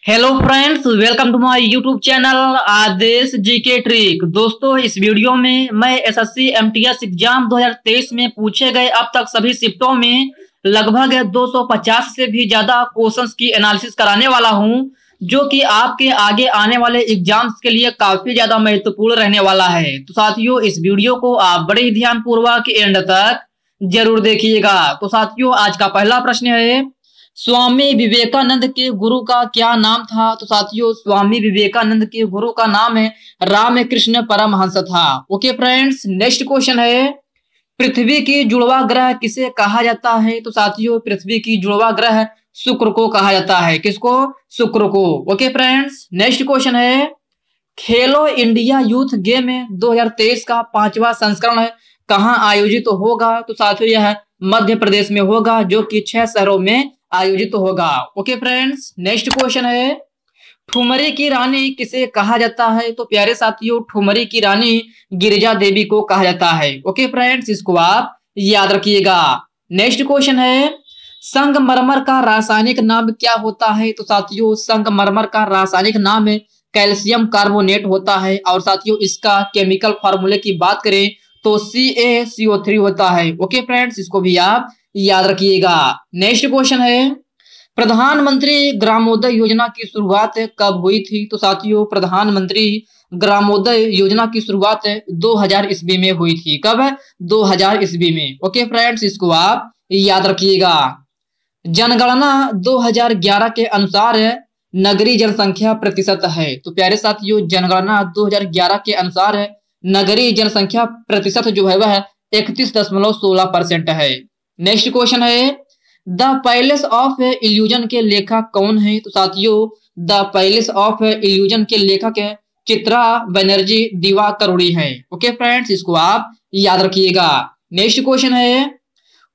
Hello friends, welcome to my YouTube channel Aadesh GK trick. दोस्तों, इस video में मैं एसएससी एमटीएस एग्जाम 2023 में पूछे गए अब तक सभी शिफ्टों में लगभग 250 से भी ज्यादा क्वेश्चंस की एनालिसिस कराने वाला हूं, जो कि आपके आगे आने वाले एग्जाम्स के लिए काफी ज्यादा महत्वपूर्ण रहने वाला है। तो साथियों, इस वीडियो को आप बड़े ही ध्यानपूर्वक एंड तक जरूर देखिएगा। तो साथियों, आज का पहला प्रश्न है, स्वामी विवेकानंद के गुरु का क्या नाम था? तो साथियों, स्वामी विवेकानंद के गुरु का नाम है रामकृष्ण परमहंस था। ओके फ्रेंड्स, नेक्स्ट क्वेश्चन है, पृथ्वी की जुड़वा ग्रह किसे कहा जाता है? तो साथियों, पृथ्वी की जुड़वा ग्रह शुक्र को कहा जाता है। किसको? शुक्र को। ओके फ्रेंड्स, नेक्स्ट क्वेश्चन है, खेलो इंडिया यूथ गेम 2023 का 5वां संस्करण कहाँ आयोजित होगा? तो साथियों, यह मध्य प्रदेश में होगा, जो कि 6 शहरों में आयोजित होगा। ओके फ्रेंड्स, नेक्स्ट क्वेश्चन है, ठुमरी की रानी किसे कहा जाता है? तो प्यारे साथियों, ठुमरी की रानी गिरिजा देवी को कहा जाता है। ओके फ्रेंड्स, इसको आप याद रखिएगा। नेक्स्ट क्वेश्चन है, संगमरमर का रासायनिक नाम क्या होता है? तो साथियों, संगमरमर का रासायनिक नाम है कैल्शियम कार्बोनेट होता है। और साथियों, इसका केमिकल फॉर्मूले की बात करें तो CaCO3 होता है। ओके फ्रेंड्स, इसको भी आप याद रखिएगा। नेक्स्ट क्वेश्चन है, प्रधानमंत्री ग्रामोदय योजना की शुरुआत कब हुई थी? तो साथियों, प्रधानमंत्री ग्रामोदय योजना की शुरुआत 2000 ईस्वी में हुई थी। कब? 2000 ईस्वी में। ओके फ्रेंड्स, इसको आप याद रखिएगा। जनगणना 2011 के अनुसार नगरीय जनसंख्या प्रतिशत है। तो प्यारे साथियों, जनगणना 2011 के अनुसार नगरीय जनसंख्या प्रतिशत जो है वह 31.16% है। नेक्स्ट क्वेश्चन है, द पैलेस ऑफ इल्यूजन के लेखक कौन है? तो साथियों, द पैलेस ऑफ इल्यूजन के लेखक चित्रा बनर्जी दिवाकरुणी है। ओके फ्रेंड्स, इसको आप याद रखिएगा। नेक्स्ट क्वेश्चन है,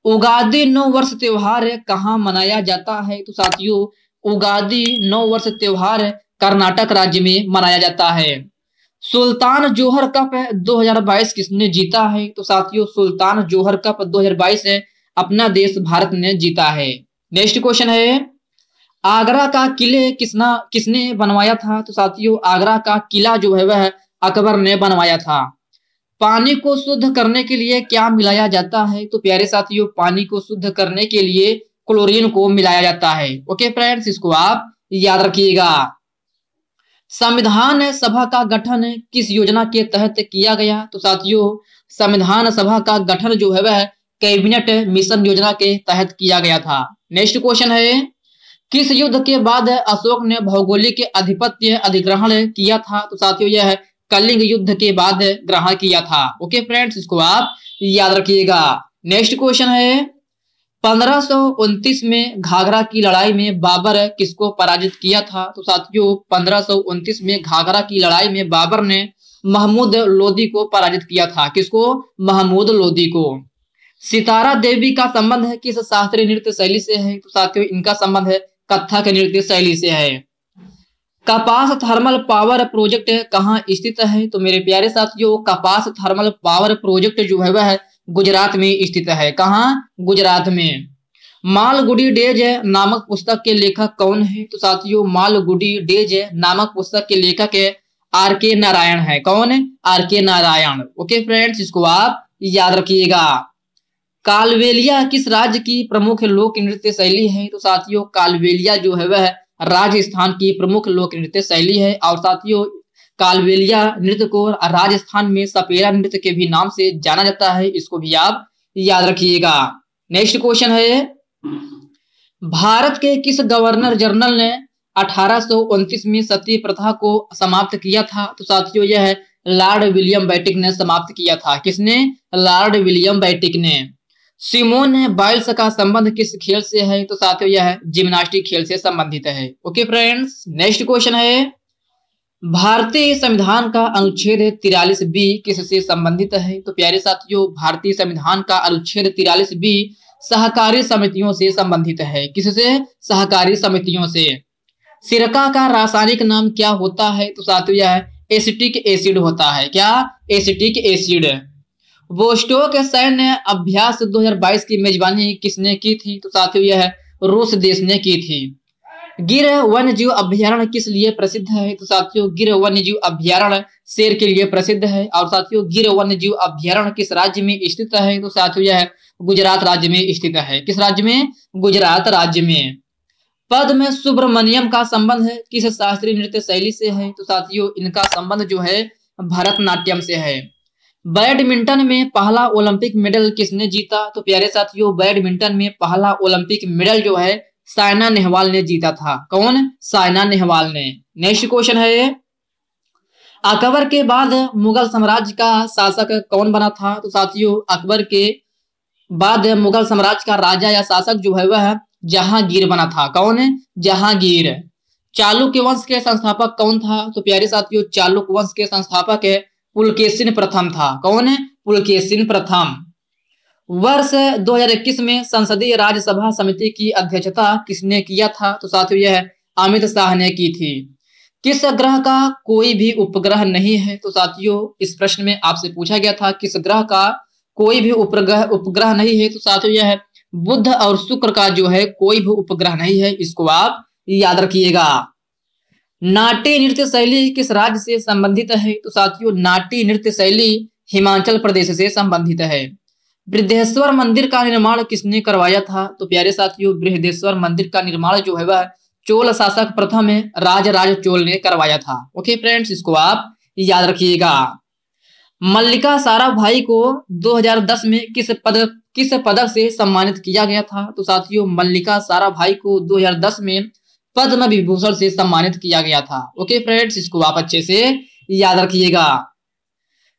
उगादी नव वर्ष त्योहार कहाँ मनाया जाता है? तो साथियों, उगादी नव वर्ष त्योहार कर्नाटक राज्य में मनाया जाता है। सुल्तान जोहर कप 2022 किसने जीता है? तो साथियों, सुल्तान जोहर कप 2022 अपना देश भारत ने जीता है। नेक्स्ट क्वेश्चन है, आगरा का किले किसने बनवाया था? तो साथियों, आगरा का किला जो है वह अकबर ने बनवाया था। पानी को शुद्ध करने के लिए क्या मिलाया जाता है? तो प्यारे साथियों, पानी को शुद्ध करने के लिए क्लोरीन को मिलाया जाता है। ओके फ्रेंड्स, इसको आप याद रखिएगा। संविधान सभा का गठन किस योजना के तहत किया गया? तो साथियों, संविधान सभा का गठन जो है वह कैबिनेट मिशन योजना के तहत किया गया था। नेक्स्ट क्वेश्चन है, किस युद्ध के बाद अशोक ने भौगोलिक आधिपत्य अधिग्रहण किया था? तो साथियों, यह कलिंग युद्ध के बाद ग्रहण किया था। ओके फ्रेंड्स, इसको आप याद रखिएगा। नेक्स्ट क्वेश्चन है, 1529 में घाघरा की लड़ाई में बाबर किसको पराजित किया था? तो साथियों, 1529 में घाघरा की लड़ाई में बाबर ने महमूद लोदी को पराजित किया था। किसको? महमूद लोदी को। सितारा देवी का संबंध किस शास्त्रीय नृत्य शैली से है? तो साथियों, इनका संबंध है कथक नृत्य शैली से है। कपास थर्मल पावर प्रोजेक्ट कहाँ स्थित है? तो मेरे प्यारे साथियों, कपास थर्मल पावर प्रोजेक्ट जो है वह गुजरात में स्थित है। कहाँ? गुजरात में। मालगुडी डेज नामक पुस्तक के लेखक कौन है? तो साथियों, मालगुडी डेज नामक पुस्तक के लेखक RK नारायण है। कौन? RK नारायण। ओके फ्रेंड्स, इसको आप याद रखिएगा। कालबेलिया किस राज्य की प्रमुख लोक नृत्य शैली है? तो साथियों, कालबेलिया जो है वह राजस्थान की प्रमुख लोक नृत्य शैली है। और साथियों, कालबेलिया नृत्य को राजस्थान में सपेरा नृत्य के भी नाम से जाना जाता है। इसको भी आप याद रखिएगा। नेक्स्ट क्वेश्चन है, भारत के किस गवर्नर जनरल ने 1829 में सती प्रथा को समाप्त किया था? तो साथियों, यह लॉर्ड विलियम बेटिक ने समाप्त किया था। किसने? लॉर्ड विलियम बेटिक ने। सिमोन बाइल्स का संबंध किस खेल से है? तो साथियों, यह जिम्नास्टिक खेल से संबंधित है। ओके फ्रेंड्स, नेक्स्ट क्वेश्चन है, भारतीय संविधान का अनुच्छेद 43B किससे संबंधित है? तो प्यारे साथियों, भारतीय संविधान का अनुच्छेद 43B सहकारी समितियों से संबंधित है। किससे? सहकारी समितियों से। सिरका का रासायनिक नाम क्या होता है? तो साथियों, यह एसिटिक एसिड होता है। क्या? Acetic acid. वोस्टोक सैन्य अभ्यास 2022 की मेजबानी किसने की थी? तो साथियों, यह रूस देश ने की थी। गिर वन्य जीव अभ्यारण्य किस लिए प्रसिद्ध है? तो साथियों गिर वन्य जीव अभ्यारण्य शेर के लिए प्रसिद्ध है। और साथियों गिर वन्य जीव अभ्यारण्य किस राज्य में स्थित है? तो साथियों यह गुजरात राज्य में स्थित है। किस राज्य में? गुजरात राज्य में। पद्म सुब्रमण्यम का संबंध है किस शास्त्रीय नृत्य शैली से है? तो साथियों इनका संबंध जो है भरतनाट्यम से है। बैडमिंटन में पहला ओलंपिक मेडल किसने जीता? तो प्यारे साथियों बैडमिंटन में पहला ओलंपिक मेडल जो है साइना नेहवाल ने जीता था। कौन? साइना नेहवाल ने। नेक्स्ट क्वेश्चन है, अकबर के बाद मुगल साम्राज्य का शासक कौन बना था? तो साथियों अकबर के बाद मुगल साम्राज्य का राजा या शासक जो है वह जहांगीर बना था। कौन? जहांगीर। चालुक्य वंश के संस्थापक कौन था? तो प्यारे साथियों चालुक्य वंश के संस्थापक है पुलकेशिन प्रथम था। कौन है? पुलकेशिन प्रथम। वर्ष 2021 में संसदीय राज्यसभा समिति की अध्यक्षता किसने किया था? तो साथियों यह अमित शाह ने की थी। किस ग्रह का कोई भी उपग्रह नहीं है? तो साथियों इस प्रश्न में आपसे पूछा गया था किस ग्रह का कोई भी उपग्रह नहीं है। तो साथियों यह बुध और शुक्र का जो है कोई भी उपग्रह नहीं है, इसको आप याद रखिएगा। नाट्य नृत्य शैली किस राज्य से संबंधित है? तो साथियों नाट्य नृत्य शैली हिमाचल प्रदेश से संबंधित है। बृहदेश्वर मंदिर का निर्माण किसने करवाया था? तो प्यारे साथियों बृहदेश्वर मंदिर का निर्माण जो है वह चोल शासक प्रथम राजराज चोल ने करवाया था। ओके फ्रेंड्स, इसको आप याद रखिएगा। मल्लिका साराभाई को 2010 में किस पदक से सम्मानित किया गया था? तो साथियों मल्लिका साराभाई को 2010 में पद्म विभूषण से सम्मानित किया गया था। ओके फ्रेंड्स, इसको आप अच्छे से याद रखिएगा।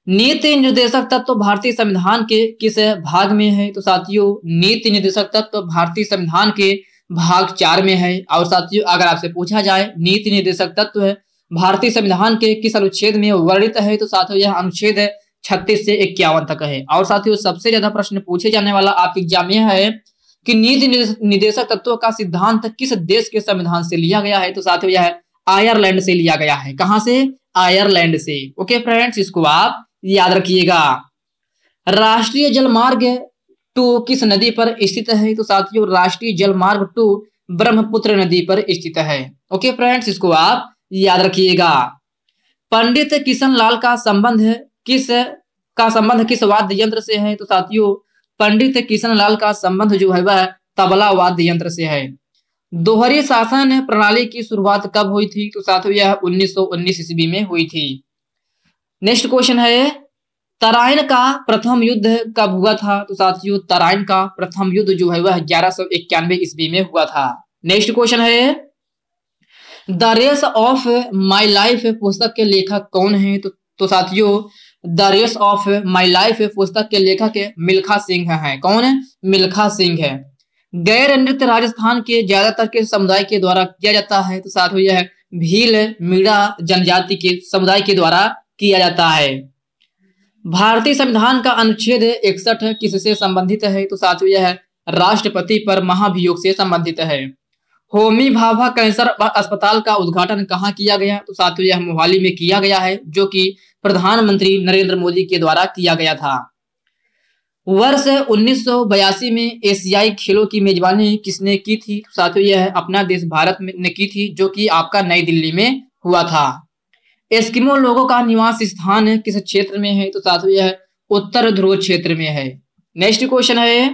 नीति निर्देशक तत्व भारतीय संविधान के किस भाग में है? तो साथियों नीति निर्देशक तत्व भारतीय संविधान के भाग 4 में है। और साथियों अगर आपसे पूछा जाए नीति निर्देशक तत्व भारतीय संविधान के किस अनुच्छेद में वर्णित है? तो साथियों यह अनुच्छेद 36 से 51 तक है। और साथियों सबसे ज्यादा प्रश्न पूछे जाने वाला आपके एग्जाम में है कि नीति निर्देशक तत्वों का सिद्धांत किस देश के संविधान से लिया गया है? तो साथियों यह आयरलैंड से लिया गया है। कहां से? आयरलैंड से। ओके फ्रेंड्स, इसको आप याद रखिएगा। राष्ट्रीय जलमार्ग 2 किस नदी पर स्थित है? तो साथियों राष्ट्रीय जलमार्ग 2 ब्रह्मपुत्र नदी पर स्थित है। ओके फ्रेंड्स, इसको आप याद रखिएगा। पंडित किशन लाल का संबंध किस वाद्य यंत्र से है? तो साथियों पंडित किशन लाल का संबंध जो है वह तबला वाद्य यंत्र से है। दोहरी शासन प्रणाली की शुरुआत कब हुई थी? तो साथियों यह 1919 ईस्वी में हुई थी। नेक्स्ट क्वेश्चन है, तराइन का प्रथम युद्ध कब हुआ था? तो साथियों तराइन का प्रथम युद्ध जो है वह 1191 ईस्वी में हुआ था। नेक्स्ट क्वेश्चन है, the race of my life पुस्तक के लेखक कौन है? तो साथियों the race of my life पुस्तक के लेखक मिल्खा सिंह है। कौन है? मिल्खा सिंह है। गैर नृत्य राजस्थान के ज्यादातर के समुदाय के द्वारा किया जाता है। तो साथियों यह भील मीणा जनजाति के समुदाय के द्वारा किया जाता है। भारतीय संविधान का अनुच्छेद 61 किससे संबंधित है? तो साथियों यह राष्ट्रपति पर महाभियोग से संबंधित है। होमी भाभा कैंसर अस्पताल का उद्घाटन कहाँ किया गया? तो साथियों यह मोहाली में किया गया है, जो कि प्रधानमंत्री नरेंद्र मोदी के द्वारा किया गया था। वर्ष 1982 में एशियाई खेलों की मेजबानी किसने की थी? तो साथियों यह अपना देश भारत ने की थी, जो कि आपका नई दिल्ली में हुआ था। एस्किमो लोगों का निवास स्थान किस क्षेत्र में है? तो साथियों यह उत्तर ध्रुव क्षेत्र में है। नेक्स्ट क्वेश्चन है,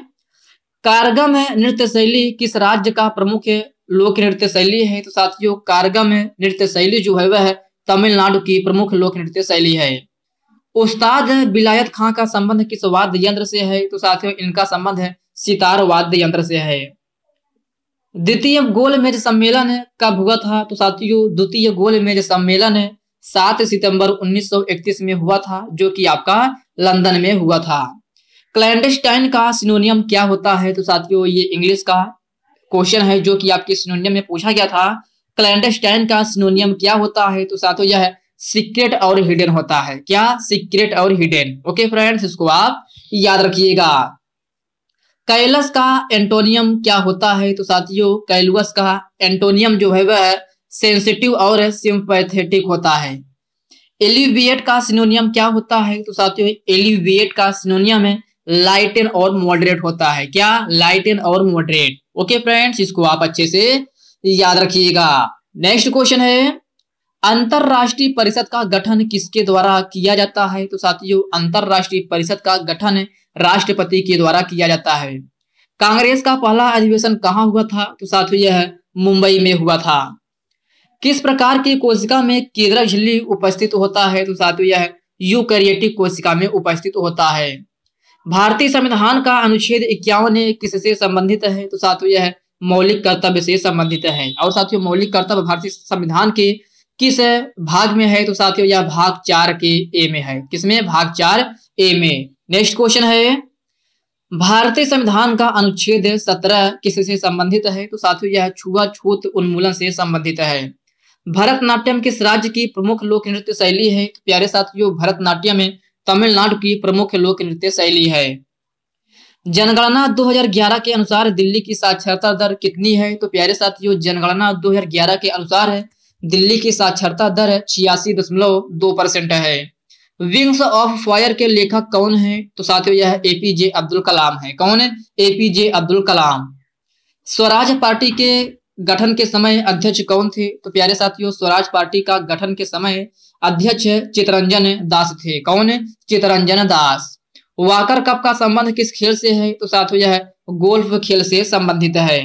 कारगम नृत्य शैली किस राज्य का प्रमुख लोक नृत्य शैली है? तो साथियों कारगम नृत्य शैली जो है वह तमिलनाडु की प्रमुख लोक नृत्य शैली है। उस्ताद बिलायत खां का संबंध किस वाद्य यंत्र से है? तो साथियों इनका संबंध है सितार वाद्य यंत्र से है। द्वितीय गोलमेज सम्मेलन कब हुआ था? तो साथियों द्वितीय गोलमेज सम्मेलन 7 सितंबर 1931 में हुआ था, जो कि आपका लंदन में हुआ था। क्लैंडस्टाइन का सिनोनियम क्या होता है? तो साथियों ये इंग्लिश का क्वेश्चन है, जो कि आपके सिनोनियम में पूछा गया था। क्लैंडस्टाइन का सिनोनियम क्या होता है? तो साथियों यह सीक्रेट और हिडन होता है। क्या? सीक्रेट और हिडन। ओके फ्रेंड्स, इसको आप याद रखिएगा। कैलस का एंटोनियम क्या होता है? तो साथियों कैलुअस का एंटोनियम जो है वह सेंसिटिव और सिंपैथेटिक होता है। एलिविएट का सिनोनियम क्या होता है? तो साथियों एलिविएट का सिनोनियम है लाइट एंड और मॉडरेट होता है। क्या? लाइट एंड और मॉडरेट। ओके फ्रेंड्स, इसको आप अच्छे से याद रखिएगा। नेक्स्ट क्वेश्चन है, अंतरराष्ट्रीय परिषद का गठन किसके द्वारा किया जाता है? तो साथियों अंतरराष्ट्रीय परिषद का गठन राष्ट्रपति के द्वारा किया जाता है। कांग्रेस का पहला अधिवेशन कहाँ हुआ था? तो साथियों यह मुंबई में हुआ था। किस प्रकार की कोशिका में केंद्रक झिल्ली उपस्थित होता है? तो साथियों यह यूकैरियोटिक कोशिका में उपस्थित होता है। भारतीय संविधान का अनुच्छेद 51 किससे संबंधित है? तो साथियों यह मौलिक कर्तव्य से संबंधित है। और साथियों मौलिक कर्तव्य भारतीय संविधान के किस भाग में है? तो साथियों यह भाग 4 के ए में है। किसमें? भाग 4 ए में। नेक्स्ट क्वेश्चन है, भारतीय संविधान का अनुच्छेद 17 किससे संबंधित है? तो साथियों यह छुआछूत उन्मूलन से संबंधित है। भरतनाट्यम किस राज्य की प्रमुख लोक नृत्य शैली है? तो प्यारे साथियों भरतनाट्यम में तमिलनाडु की प्रमुख लोक नृत्य शैली है। जनगणना 2011 के अनुसार दिल्ली की साक्षरता दर कितनी है? तो प्यारे साथियों जनगणना 2011 के अनुसार दिल्ली की साक्षरता दर 86.2% है। विंग्स ऑफ फायर के लेखक कौन है? तो साथियों यह एपीजे अब्दुल कलाम है। कौन है? एपीजे अब्दुल कलाम। स्वराज पार्टी के गठन के समय अध्यक्ष कौन थे? तो प्यारे साथियों स्वराज पार्टी का गठन के समय अध्यक्ष चितरंजन दास थे। कौन? चितरंजन दास। वाकर कप का संबंध किस खेल से है? तो साथियों यह गोल्फ खेल से संबंधित है।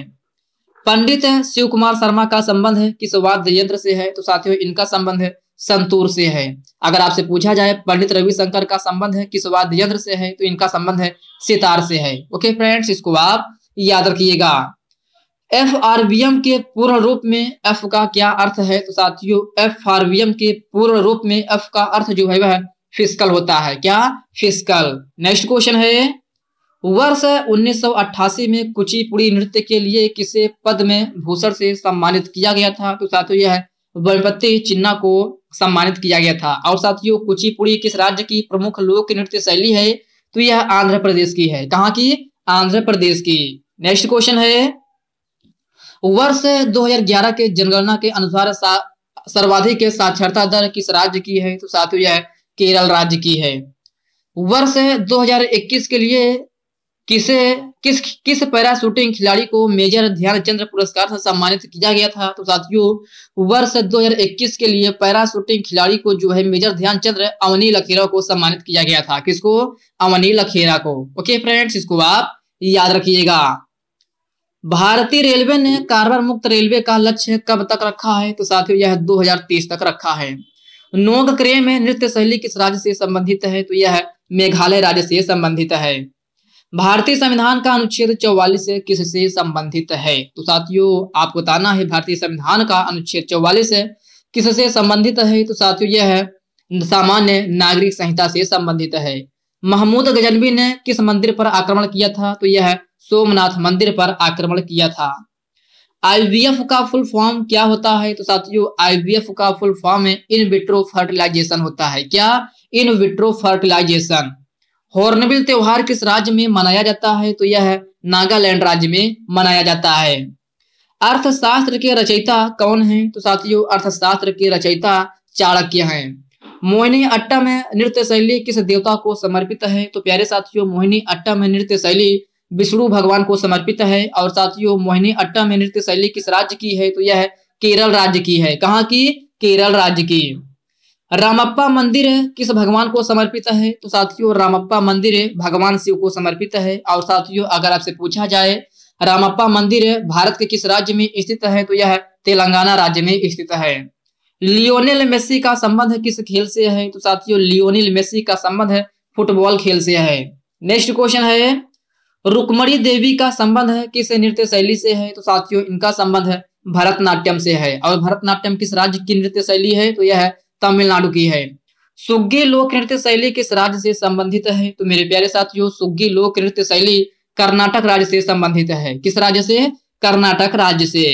पंडित शिव कुमार शर्मा का संबंध किस वाद्य यंत्र से है? तो साथियों इनका संबंध संतूर से है। अगर आपसे पूछा जाए पंडित रविशंकर का संबंध किस वाद्य यंत्र से है? तो इनका संबंध सितार से है। ओके फ्रेंड्स, इसको आप याद रखिएगा। एफआरवीएम के पूर्ण रूप में एफ का क्या अर्थ है? तो साथियों एफआरवीएम के पूर्ण रूप में एफ का अर्थ जो है वह फिस्कल होता है। क्या? फिस्कल। नेक्स्ट क्वेश्चन है, वर्ष 1988 में कुचिपुड़ी नृत्य के लिए किसे पद्म भूषण से सम्मानित किया गया था? तो साथियों यह वनपति चिन्ना को सम्मानित किया गया था। और साथियों कुचिपुड़ी किस राज्य की प्रमुख लोक नृत्य शैली है? तो यह आंध्र प्रदेश की है। कहाँ की? आंध्र प्रदेश की। नेक्स्ट क्वेश्चन है, वर्ष 2011 के जनगणना के अनुसार सर्वाधिक साक्षरता दर किस राज्य की है? तो साथियों यह केरल राज्य की है। वर्ष 2021 के लिए किस पैरा शूटिंग खिलाड़ी को मेजर ध्यानचंद पुरस्कार से सम्मानित किया गया था? तो साथियों वर्ष 2021 के लिए पैरा शूटिंग खिलाड़ी को जो है मेजर ध्यानचंद अवनी लखेरा को सम्मानित किया गया था। किसको? अवनी लखेरा को। ओके फ्रेंड्स, इसको आप याद रखिएगा। भारतीय रेलवे ने कार्बन मुक्त रेलवे का लक्ष्य कब तक रखा है? तो साथियों यह 2030 तक रखा है। नोक क्रे में नृत्य शैली किस राज्य से संबंधित है? तो यह मेघालय राज्य से संबंधित है। भारतीय संविधान का अनुच्छेद 44 किससे संबंधित है? तो साथियों आपको बताना है भारतीय संविधान का अनुच्छेद 44 किससे संबंधित है? तो साथियों यह सामान्य नागरिक संहिता से संबंधित है। महमूद गजनवी ने किस मंदिर पर आक्रमण किया था? तो यह सोमनाथ मंदिर पर आक्रमण किया था। आईवीएफ का फुल फॉर्म क्या होता है? तो साथियों आईवीएफ का full form in vitro fertilization होता है। क्या? इन विट्रो फर्टिलाइजेशन। हॉर्नबिल त्योहार किस राज्य में मनाया जाता है? तो यह नागालैंड राज्य में मनाया जाता है। अर्थशास्त्र के रचयिता कौन है? तो साथियों अर्थशास्त्र के रचयिता चाणक्य हैं। मोहिनी अट्टम नृत्य शैली किस देवता को समर्पित है? तो प्यारे साथियों मोहिनी अट्टम नृत्य शैली विष्णु भगवान को समर्पित है। और साथियों मोहिनी अट्टम नृत्य शैली किस राज्य की है? तो यह केरल राज्य की है। कहाँ की? केरल राज्य की। रामप्पा मंदिर किस भगवान को समर्पित है? तो साथियों रामप्पा मंदिर भगवान शिव को समर्पित है। और साथियों अगर आपसे पूछा जाए रामप्पा मंदिर भारत के किस राज्य में स्थित है? तो यह तेलंगाना राज्य में स्थित है। लियोनेल मेसी का संबंध किस खेल से है? तो साथियों लियोनेल मेसी का संबंध फुटबॉल खेल से है। नेक्स्ट क्वेश्चन है, रुक्मणी देवी का संबंध किस नृत्य शैली से है? तो साथियों इनका संबंध भरतनाट्यम से है। और भरतनाट्यम किस राज्य की नृत्य शैली है? तो यह तमिलनाडु की है। सुग्गी लोक नृत्य शैली किस राज्य से संबंधित है? तो मेरे प्यारे साथियों सुग्गी लोक नृत्य शैली कर्नाटक राज्य से संबंधित है। किस राज्य से? कर्नाटक राज्य से।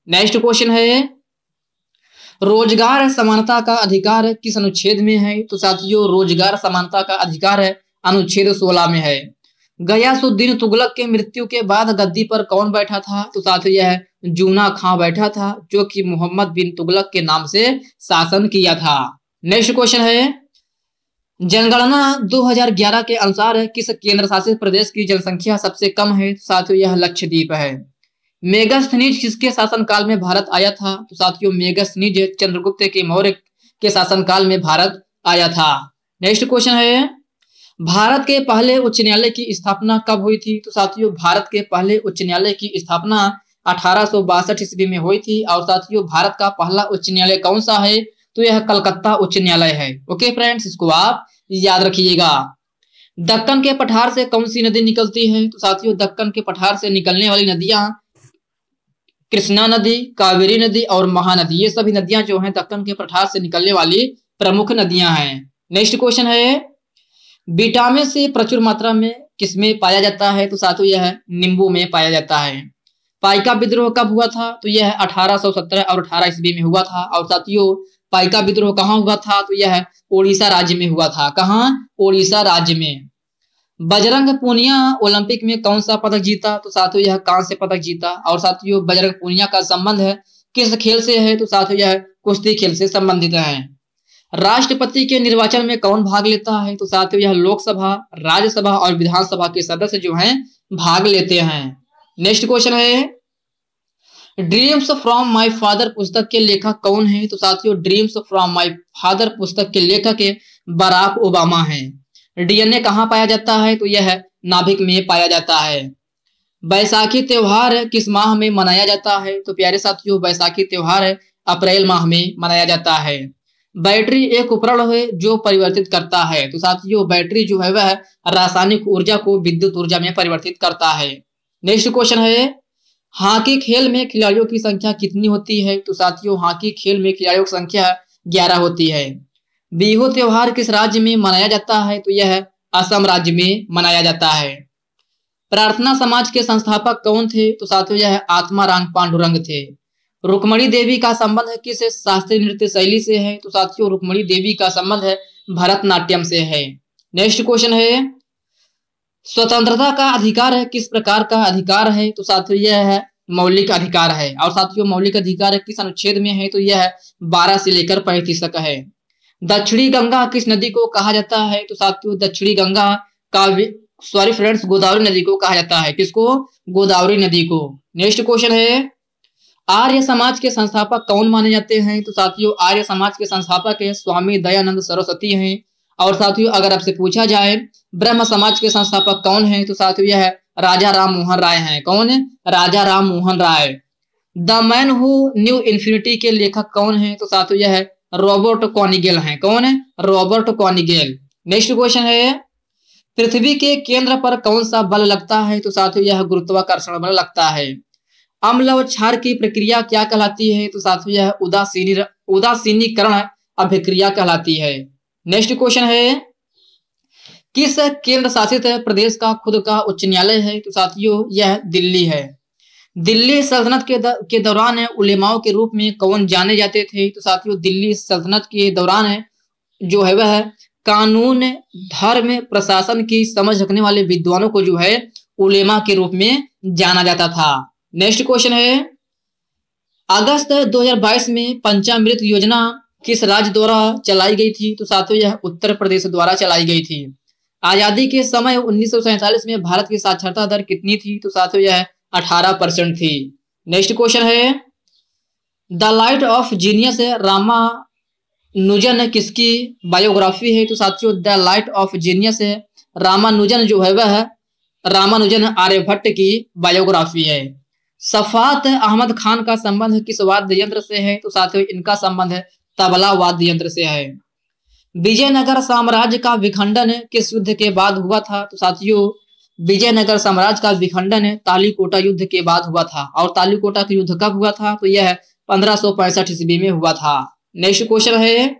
नेक्स्ट क्वेश्चन है, रोजगार समानता का अधिकार किस अनुच्छेद में है? तो साथियों रोजगार समानता का अधिकार अनुच्छेद 16 में है। गयासुद्दीन तुगलक के मृत्यु के बाद गद्दी पर कौन बैठा था? तो साथियों यह जूना खां बैठा था जो कि मोहम्मद बिन तुगलक के नाम से शासन किया था। नेक्स्ट क्वेश्चन है, जनगणना 2011 के अनुसार किस केंद्र शासित प्रदेश की जनसंख्या सबसे कम है? साथियों यह लक्षद्वीप है। मेगास्थनीज किसके शासनकाल में भारत आया था? तो साथियों मेगास्थनीज चंद्रगुप्त के मौर्य के शासनकाल में भारत आया था। नेक्स्ट क्वेश्चन है, भारत के पहले उच्च न्यायालय की स्थापना कब हुई थी? तो साथियों भारत के पहले उच्च न्यायालय की स्थापना 1862 ईस्वी में हुई थी। और साथियों भारत का पहला उच्च न्यायालय कौन सा है? तो यह कलकत्ता उच्च न्यायालय है। ओके फ्रेंड्स, इसको आप याद रखिएगा। दक्कन के पठार से कौन सी नदी निकलती है? तो साथियों दक्कन के पठार से निकलने वाली नदियां कृष्णा नदी, कावेरी नदी और महानदी, ये सभी नदियां जो हैं दक्कन के पठार से निकलने वाली प्रमुख नदियां हैं। नेक्स्ट क्वेश्चन है, विटामिन सी प्रचुर मात्रा में किसमें पाया जाता है? तो साथियों यह नींबू में पाया जाता है। पाइका विद्रोह कब हुआ था? तो यह 1817 और 18 ईस्वी में हुआ था। और साथियों पाइका विद्रोह कहाँ हुआ था? तो यह ओडिशा राज्य में हुआ था। कहाँ? ओडिशा राज्य में। बजरंग पूनिया ओलंपिक में कौन सा पदक जीता? तो साथियों यह कांस्य पदक जीता। और साथियों बजरंग पूनिया का संबंध है किस खेल से है? तो साथियों यह कुश्ती खेल से संबंधित है। राष्ट्रपति के निर्वाचन में कौन भाग लेता है? तो साथियों यह लोकसभा, राज्यसभा और विधानसभा के सदस्य जो हैं भाग लेते हैं। नेक्स्ट क्वेश्चन है, ड्रीम्स फ्रॉम माय फादर पुस्तक के लेखक कौन है? तो साथियों ड्रीम्स फ्रॉम माय फादर पुस्तक के लेखक बराक ओबामा हैं। डीएनए कहाँ पाया जाता है? तो यह नाभिक में पाया जाता है। बैसाखी त्योहार किस माह में मनाया जाता है? तो प्यारे साथियों बैसाखी त्योहार अप्रैल माह में मनाया जाता है। बैटरी एक उपकरण है जो परिवर्तित करता है। तो साथियों बैटरी जो है वह रासायनिक ऊर्जा को विद्युत ऊर्जा में परिवर्तित करता है। नेक्स्ट क्वेश्चन है, हॉकी खेल में खिलाड़ियों की संख्या कितनी होती है? तो साथियों हॉकी खेल में खिलाड़ियों की संख्या 11 होती है। बिहू त्योहार किस राज्य में मनाया जाता है? तो यह असम राज्य में मनाया जाता है। प्रार्थना समाज के संस्थापक कौन थे? तो साथियों यह आत्माराम पांडुरंग थे। रुक्मणी देवी का संबंध किस शास्त्रीय नृत्य शैली से है? तो साथियों रुक्मणी देवी का संबंध है भरतनाट्यम से है। नेक्स्ट क्वेश्चन है, स्वतंत्रता का अधिकार किस प्रकार का अधिकार है? तो साथियों यह है मौलिक अधिकार है। और साथियों मौलिक अधिकार किस अनुच्छेद में है? तो यह 12 से लेकर 35 तक है। दक्षिणी गंगा किस नदी को कहा जाता है? तो साथियों दक्षिणी गंगा का सॉरी फ्रेंड्स गोदावरी नदी को कहा जाता है। किसको? गोदावरी नदी को। नेक्स्ट क्वेश्चन है, आर्य समाज के संस्थापक कौन माने जाते हैं? तो साथियों आर्य समाज के संस्थापक है स्वामी दयानंद सरस्वती हैं। और साथियों अगर आपसे पूछा जाए ब्रह्म समाज के संस्थापक कौन है? तो साथियों यह राजा राम मोहन राय हैं। कौन है? Raja Ram Mohan Roy. The man who knew infinity के लेखक कौन है? तो साथियों यह रॉबर्ट कॉनिगेल हैं। कौन है? रॉबर्ट कॉनिगेल। नेक्स्ट क्वेश्चन है, पृथ्वी के केंद्र पर कौन सा बल लगता है? तो साथियों यह गुरुत्वाकर्षण बल लगता है। अम्ल और क्षार की प्रक्रिया क्या कहलाती है? तो साथियों यह उदासीनीकरण अभिक्रिया कहलाती है। नेक्स्ट क्वेश्चन है, किस केंद्र शासित प्रदेश का खुद का उच्च न्यायालय है? तो साथियों यह दिल्ली है। दिल्ली सल्तनत के दौरान उलेमाओं के रूप में कौन जाने जाते थे? तो साथियों दिल्ली सल्तनत के दौरान जो है वह कानून, धर्म, प्रशासन की समझ रखने वाले विद्वानों को जो है उलेमा के रूप में जाना जाता था। नेक्स्ट क्वेश्चन है, अगस्त 2022 में पंचामृत योजना किस राज्य द्वारा चलाई गई थी? तो साथियों यह उत्तर प्रदेश द्वारा चलाई गई थी। आजादी के समय 1947 में भारत की साक्षरता दर कितनी थी? तो साथियों यह 18% थी। नेक्स्ट क्वेश्चन है, the light of genius Ramanujan किसकी बायोग्राफी है? तो साथियों the light of genius Ramanujan जो है वह रामानुजन आर्यभट्ट की बायोग्राफी है। सफात अहमद खान का संबंध किस वाद्य यंत्र से है? तो साथियों इनका संबंध तबला वाद्य यंत्र से है। विजयनगर साम्राज्य का विखंडन किस युद्ध के बाद हुआ था? तो साथियों विजयनगर साम्राज्य का विखंडन तालीकोटा युद्ध के बाद हुआ था। और तालीकोटा का युद्ध कब हुआ था? तो यह 1565 ईस्वी में हुआ था। नेक्स्ट क्वेश्चन है,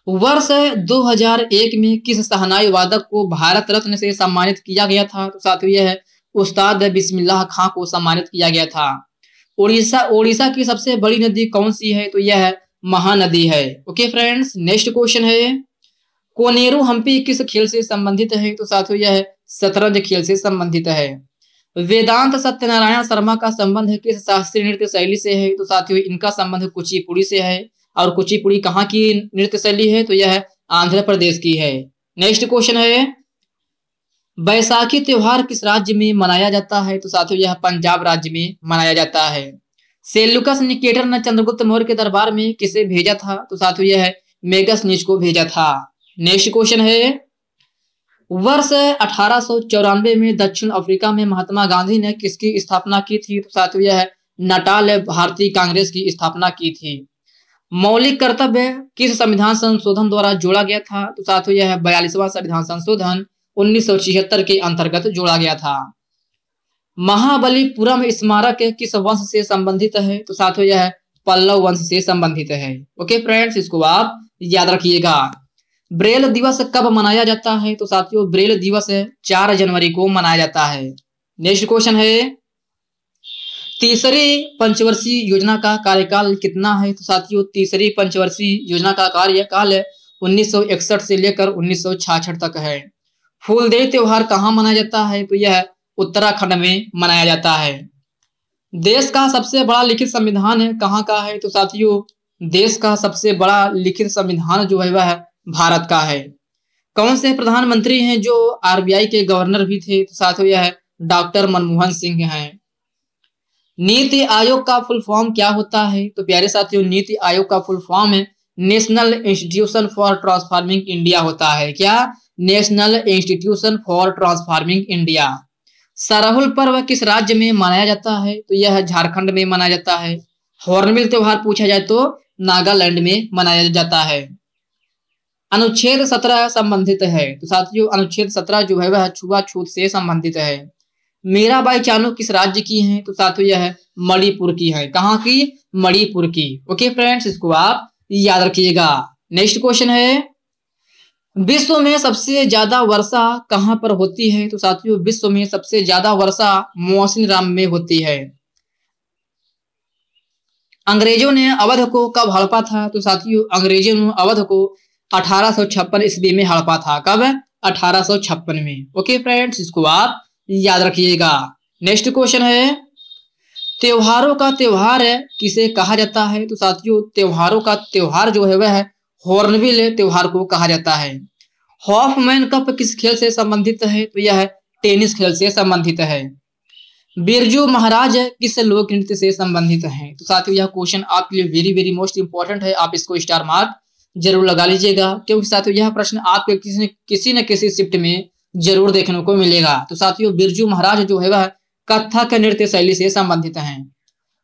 वर्ष 2001 में किस शहनाई वादक को भारत रत्न से सम्मानित किया गया था? तो साथियों यह उस्ताद बिस्मिल्लाह खां को सम्मानित किया गया था। ओडिशा की सबसे बड़ी नदी कौन सी है? तो यह महानदी है। ओके फ्रेंड्स, नेक्स्ट क्वेश्चन है, कोनेरू हम्पी किस खेल से संबंधित है? तो साथियों यह शतरंज खेल से संबंधित है। वेदांत सत्यनारायण शर्मा का संबंध किस शास्त्रीय नृत्य शैली से है? तो साथियों इनका संबंध कुचिपुड़ी से है। और कुचिपुड़ी कहाँ की नृत्य शैली है? तो यह आंध्र प्रदेश की है। नेक्स्ट क्वेश्चन है, बैसाखी त्योहार किस राज्य में मनाया जाता है? तो साथियों यह पंजाब राज्य में मनाया जाता है। सेल्यूकस निकेटर ने चंद्रगुप्त मौर्य के दरबार में किसे भेजा था? तो साथियों यह मेगसनीच को भेजा था। नेक्स्ट क्वेश्चन है, वर्ष 1894 में दक्षिण अफ्रीका में महात्मा गांधी ने किसकी स्थापना की थी? तो साथियों यह नाटाल भारतीय कांग्रेस की स्थापना की थी। मौलिक कर्तव्य किस संविधान संशोधन द्वारा जोड़ा गया था? तो साथियों यह 42वां संविधान संशोधन 1976 के अंतर्गत जोड़ा गया था। महाबलीपुरम स्मारक किस वंश से संबंधित है? तो साथियों यह पल्लव वंश से संबंधित है। ओके फ्रेंड्स, इसको आप याद रखिएगा। ब्रेल दिवस कब मनाया जाता है? तो साथियों ब्रेल दिवस 4 जनवरी को मनाया जाता है। नेक्स्ट क्वेश्चन है, तीसरी पंचवर्षीय योजना का कार्यकाल कितना है? तो साथियों तीसरी पंचवर्षीय योजना का कार्यकाल 1961 से लेकर 1966 तक है। फूलदेई त्योहार कहाँ मनाया जाता है? तो यह उत्तराखंड में मनाया जाता है। देश का सबसे बड़ा लिखित संविधान कहाँ का है? तो साथियों देश का सबसे बड़ा लिखित संविधान जो है वह भारत का है। कौन से प्रधानमंत्री हैं जो आरबीआई के गवर्नर भी थे? तो साथियों यह डॉक्टर मनमोहन सिंह हैं। नीति आयोग का फुल फॉर्म क्या होता है? तो प्यारे साथियों नीति आयोग का फुल फॉर्म है national institution for transforming India होता है। क्या? National institution for transforming India. Sarhul पर्व किस राज्य में मनाया जाता है? तो यह झारखंड में मनाया जाता है। हॉर्नबिल त्योहार पूछा जाए तो नागालैंड में मनाया जाता है। अनुच्छेद 17 संबंधित है। तो साथियों अनुच्छेद 17 जो है वह छुआछूत से संबंधित है। मीराबाई चानू किस राज्य की हैं? तो साथियों यह मणिपुर की है। कहाँ की? मणिपुर की। ओके फ्रेंड्स, इसको आप याद रखिएगा। नेक्स्ट क्वेश्चन है, विश्व में सबसे ज्यादा वर्षा कहां पर होती है? तो साथियों विश्व में सबसे ज्यादा वर्षा मौसिनराम में होती है। अंग्रेजों ने अवध को कब हड़पा था? तो साथियों अंग्रेजों ने अवध को 1856 ईस्वी में हड़पा था। कब? 1856 में। ओके फ्रेंड्स, इसको आप याद रखिएगा। नेक्स्ट क्वेश्चन है, त्योहारों का त्योहार किसे कहा जाता है? तो साथियों त्योहारों का त्योहार जो है वह हॉर्नबिल त्योहार को कहा जाता है। हॉफमैन कप किस खेल से संबंधित है? तो यह टेनिस खेल से संबंधित है। बिरजू महाराज किस लोक नृत्य से संबंधित है? तो साथियों यह क्वेश्चन आपके लिए वेरी वेरी मोस्ट इंपॉर्टेंट है। आप इसको स्टार मार्क जरूर लगा लीजिएगा, क्योंकि साथियों यह प्रश्न आपके किसी न किसी शिफ्ट में जरूर देखने को मिलेगा। तो साथियों बिरजू महाराज जो है वह कथक नृत्य शैली से संबंधित हैं।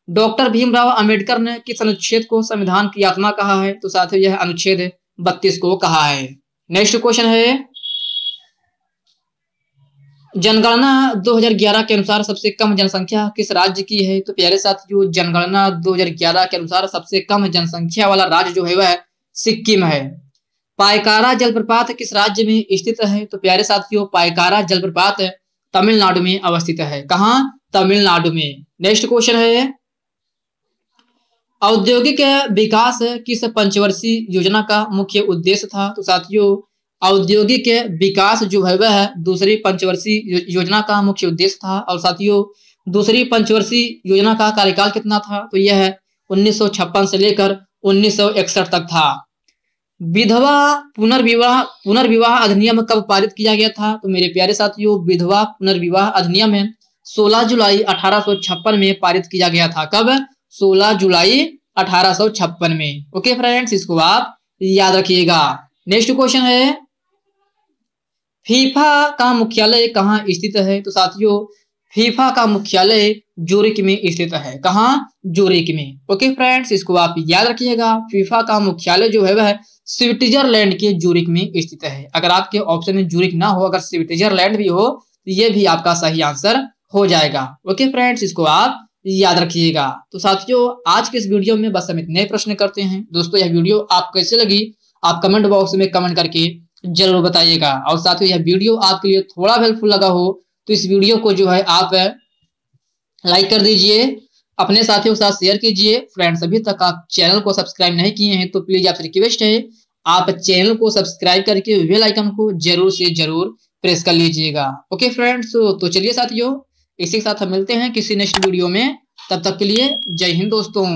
डॉक्टर भीमराव अंबेडकर ने किस अनुच्छेद को संविधान की आत्मा कहा है? तो साथियों यह अनुच्छेद 32 को कहा है। नेक्स्ट क्वेश्चन है, जनगणना 2011 के अनुसार सबसे कम जनसंख्या किस राज्य की है? तो प्यारे साथियों जनगणना 2011 के अनुसार सबसे कम जनसंख्या वाला राज्य जो है वह सिक्किम है। पायकारा जलप्रपात किस राज्य में स्थित है? तो प्यारे साथियों पायकारा जलप्रपात तमिलनाडु में अवस्थित है। कहाँ? तमिलनाडु में। नेक्स्ट क्वेश्चन है, औद्योगिक विकास किस पंचवर्षीय योजना का मुख्य उद्देश्य था? तो साथियों औद्योगिक विकास जो है वह दूसरी पंचवर्षीय योजना का मुख्य उद्देश्य था। और साथियों दूसरी पंचवर्षीय योजना का कार्यकाल कितना था? तो यह 1956 से लेकर 1961 तक था। विधवा पुनर्विवाह अधिनियम कब पारित किया गया था? तो मेरे प्यारे साथियों विधवा पुनर्विवाह अधिनियम 16 जुलाई 1856 में पारित किया गया था। कब? 16 जुलाई 1856 में। ओके फ्रेंड्स, इसको आप याद रखिएगा। नेक्स्ट क्वेश्चन है, फीफा का मुख्यालय कहाँ स्थित है? तो साथियों फीफा का मुख्यालय जूरिक में स्थित है। कहाँ? जूरिक में। ओके फ्रेंड्स, इसको आप याद रखिएगा। फीफा का मुख्यालय जो है वह स्विट्जरलैंड के जूरिक में स्थित है। अगर आपके ऑप्शन में जूरिक ना हो, अगर स्विट्जरलैंड भी हो तो ये भी आपका सही आंसर हो जाएगा। ओके फ्रेंड्स, इसको आप याद रखिएगा। तो साथियों आज के इस वीडियो में बस हम इतने प्रश्न करते हैं। दोस्तों यह वीडियो आप कैसे लगी आप कमेंट बॉक्स में कमेंट करके जरूर बताइएगा। और साथियों यह वीडियो आपके लिए थोड़ा हेल्पफुल लगा हो तो इस वीडियो को जो है आप लाइक कर दीजिए, अपने साथियों के साथ शेयर कीजिए। फ्रेंड्स अभी तक आप चैनल को सब्सक्राइब नहीं किए हैं तो प्लीज आपसे रिक्वेस्ट है आप चैनल को सब्सक्राइब करके बेल आइकन को जरूर से जरूर प्रेस कर लीजिएगा। ओके फ्रेंड्स, तो चलिए साथियों इसी के साथ हम मिलते हैं किसी नेक्स्ट वीडियो में। तब तक के लिए जय हिंद दोस्तों।